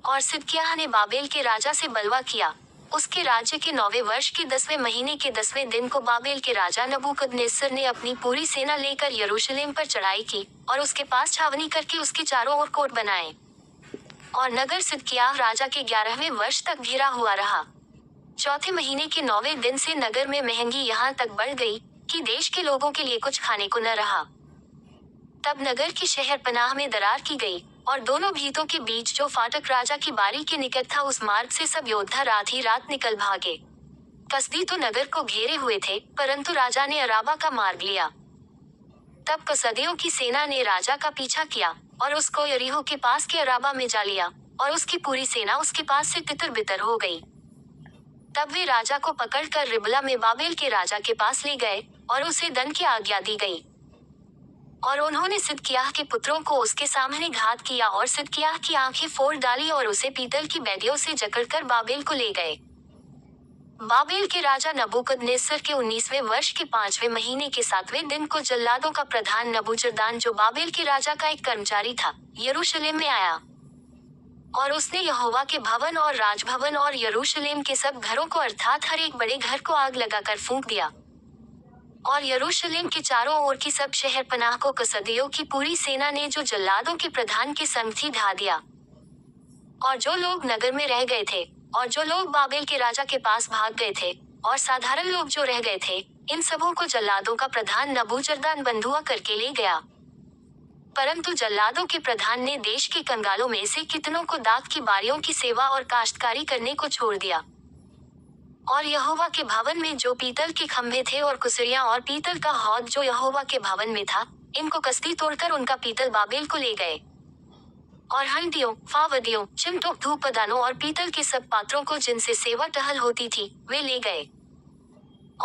और सिदकिय्याह ने बाबेल के राजा से बलवा किया। उसके राज्य के 9वें वर्ष के 10वें महीने के 10वें दिन को बाबेल के राजा नबूकदनेस्सर ने अपनी पूरी सेना लेकर यरूशलेम पर चढ़ाई की और उसके पास छावनी करके उसके चारों ओर कोट बनाए। और नगर सिदकिय्याह राजा के 11वें वर्ष तक घिरा हुआ रहा। चौथे महीने के 9वें दिन से नगर में महंगी यहाँ तक बढ़ गई कि देश के लोगों के लिए कुछ खाने को न रहा। तब नगर की शहर पनाह में दरार की गई और दोनों भीतों के बीच जो फाटक राजा की बारी के निकट था उस मार्ग से सब योद्धा रात ही रात निकल भागे। कसदी तो नगर को घेरे हुए थे, परंतु राजा ने अराबा का मार्ग लिया। तब कसदियों की सेना ने राजा का पीछा किया और उसको यरीहो के पास के अराबा में जा लिया और उसकी पूरी सेना उसके पास से तितर बितर हो गई। तब वे राजा को पकड़कर रिबला में बाबेल के राजा के पास ले गए और उसे दंड की आज्ञा दी गई। और उन्होंने सिदकिय्याह के पुत्रों को उसके सामने घात किया और सिदकिय्याह की आंखें फोड़ डाली और उसे पीतल की बेदियों से जकड़कर बाबेल को ले गए। बाबेल के राजा नबूकदनेस्सर के 19वें वर्ष के 5वें महीने के 7वें दिन को जल्लादों का प्रधान नबूजरदान, जो बाबेल के राजा का एक कर्मचारी था, यरूशलेम में आया। और उसने यहोवा के भवन और राजभवन और यरूशलेम के सब घरों को अर्थात हर एक बड़े घर को आग लगाकर फूंक दिया। और यरूशलेम के चारों ओर की सब शहर पनाह को कसदियों की पूरी सेना ने, जो जल्लादों के प्रधान के संग थी, ढा दिया। और जो लोग नगर में रह गए थे और जो लोग बाबेल के राजा के पास भाग गए थे और साधारण लोग जो रह गए थे, इन सबों को जल्लादों का प्रधान नबूजरदान बंधुआ करके ले गया। परंतु जल्लादों के प्रधान ने देश के कंगालों में से कितनों को दाख की बारियों की सेवा और काश्तकारी करने को छोड़ दिया। और यहोवा के भवन में जो पीतल के खंभे थे और कुसरियां और पीतल का हौद जो यहोवा के भवन में था, इनको कसदी तोड़कर उनका पीतल बाबेल को ले गए। और हंडियों, फावदियों, चिमटों, धूपदानों और पीतल के सब पात्रों को जिनसे सेवा टहल होती थी, वे ले गए।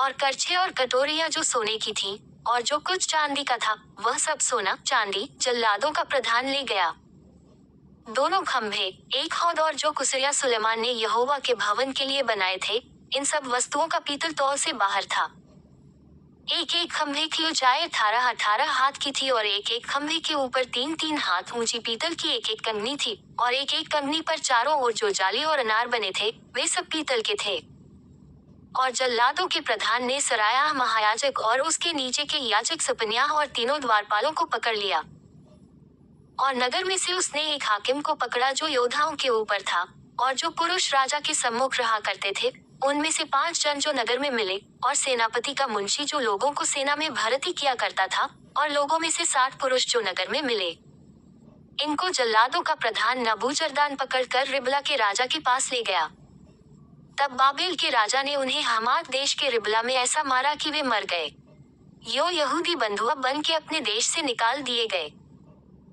और करछे और कटोरियां जो सोने की थी और जो कुछ चांदी का था, वह सब सोना चांदी जल्लादों का प्रधान ले गया। दोनों खंभे, एक हौद और जो कुसरियां सुलेमान ने यहोवा के भवन के लिए बनाए थे, इन सब वस्तुओं का पीतल तौल से बाहर था। एक एक खंभे की ऊंचाई 18-18 हाथ की थी और एक एक खंभे के ऊपर 3-3 हाथ ऊंची पीतल की एक एक कंगनी थी और एक एक कंगनी पर चारों ओर जो जाली और अनार बने थे, वे सब पीतल के थे। और जल्लादों के प्रधान ने सरायाह महायाजक और उसके नीचे के याजक सपन्याह और तीनों द्वारपालों को पकड़ लिया। और नगर में से उसने एक हाकिम को पकड़ा जो योद्धाओं के ऊपर था और जो पुरुष राजा के सम्मुख रहा करते थे, उनमें से 5 जन जो नगर में मिले, और सेनापति का मुंशी जो लोगों को सेना में भर्ती किया करता था, और लोगों में से 60 पुरुष जो नगर में मिले। इनको जल्लादों का प्रधान नबूजरदान पकड़कर रिबला के राजा के पास ले गया। तब बाबेल के राजा ने उन्हें हमात देश के रिबला में ऐसा मारा कि वे मर गए। यो यहूदी बंधुआ बन के अपने देश से निकाल दिए गए।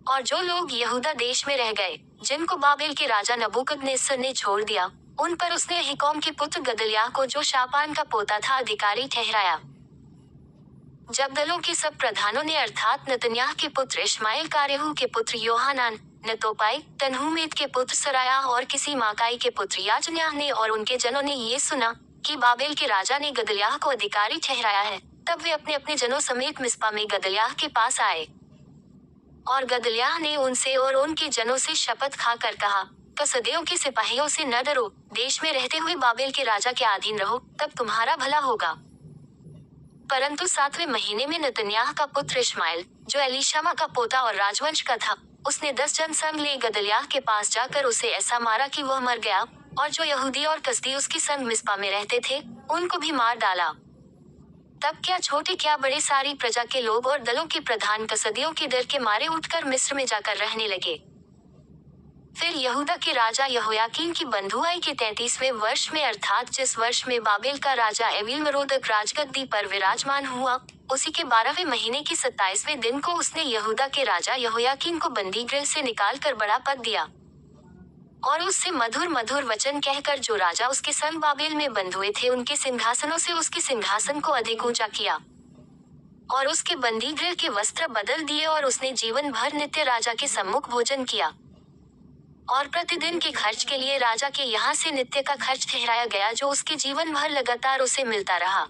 और जो लोग यहूदा देश में रह गए, जिनको बाबेल के राजा नबूकदनेस्सर ने छोड़ दिया, उन पर उसने अहीकौम के पुत्र गदल्याह को, जो शापान का पोता था, अधिकारी ठहराया। जब दलों के सब प्रधानों ने अर्थात नतन्याह के पुत्र इश्माएल, कारेहू के पुत्र योहानान, नतोपाई, तन्हुमेत के पुत्र सरायाह और किसी माकाई के पुत्र याजन्याह ने और उनके जनों ने ये सुना कि बाबेल के राजा ने गदल्याह को अधिकारी ठहराया है, तब वे अपने अपने जनों समेत मिस्पा में गदल्याह के पास आए। और गदल्याह ने उनसे और उनके जनों से शपथ खाकर कहा, कसदियों के सिपाहियों से न डरो, देश में रहते हुए बाबेल के राजा के अधीन रहो, तब तुम्हारा भला होगा। परंतु 7वें महीने में नतन्याह का पुत्र इश्माएल, जो एलीशामा का पोता और राजवंश का था, उसने 10 जन संग ले गदल्याह के पास जाकर उसे ऐसा मारा कि वह मर गया, और जो यहूदी और कसदी उसके संग मिस्पा में रहते थे, उनको भी मार डाला। तब क्या छोटे क्या बड़े सारी प्रजा के लोग और दलों के प्रधान कसदियों के डर के मारे उठकर मिस्र में जाकर रहने लगे। फिर यहूदा के राजा यहोयाकीन की बंधुआई के 33वें वर्ष में, अर्थात जिस वर्ष में बाबेल का राजा एवील-मरोदक राजगद्दी पर विराजमान हुआ, उसी के 12वें महीने के 27वें दिन को उसने यहूदा के राजा यहोयाकीन को बंदी गृह से निकालकर बड़ा पद दिया। और उससे मधुर मधुर वचन कहकर जो राजा उसके संग बाबेल में बंधुए थे, उनके सिंहासनों से उसके सिंहासन को अधिक ऊंचा किया। और उसके बंदी गृह के वस्त्र बदल दिए और उसने जीवन भर नित्य राजा के सम्मुख भोजन किया। और प्रतिदिन के खर्च के लिए राजा के यहाँ से नित्य का खर्च ठहराया गया, जो उसके जीवन भर लगातार उसे मिलता रहा।